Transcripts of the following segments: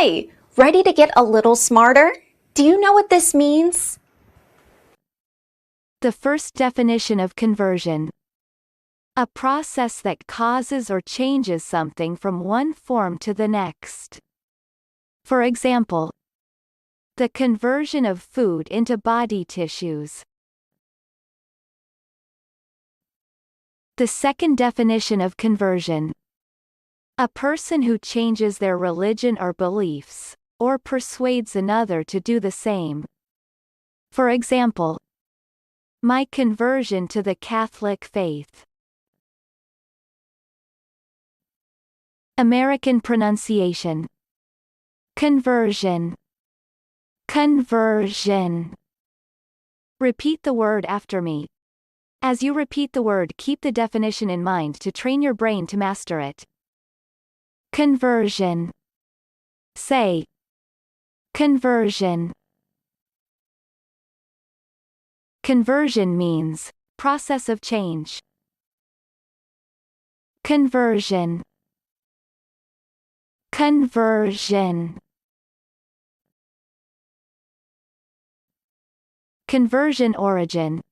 Hi, ready to get a little smarter? Do you know what this means? The first definition of conversion. A process that causes or changes something from one form to the next. For example, the conversion of food into body tissues. The second definition of conversion. A person who changes their religion or beliefs, or persuades another to do the same. For example, my conversion to the Catholic faith. American pronunciation. Conversion. Conversion. Repeat the word after me. As you repeat the word, keep the definition in mind to train your brain to master it. Conversion. Say. Conversion. Conversion means process of change. Conversion. Conversion. Conversion origin.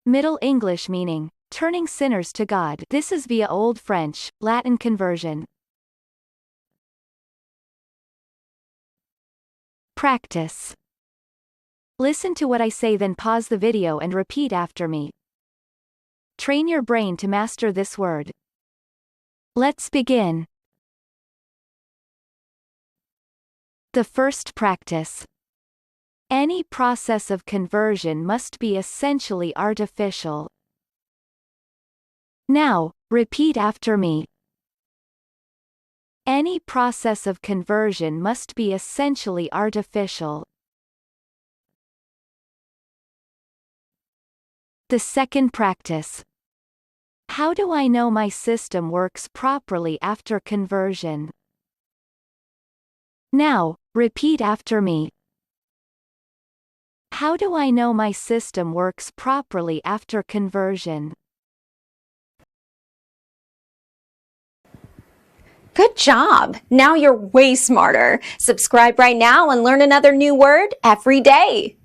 Middle English meaning, turning sinners to God. This is via Old French, Latin conversion. Practice. Listen to what I say, then pause the video and repeat after me. Train your brain to master this word. Let's begin. The first practice. Any process of conversion must be essentially artificial. Now, repeat after me. Any process of conversion must be essentially artificial. The second practice. How do I know my system works properly after conversion? Now, repeat after me. How do I know my system works properly after conversion? Good job! Now you're way smarter. Subscribe right now and learn another new word every day.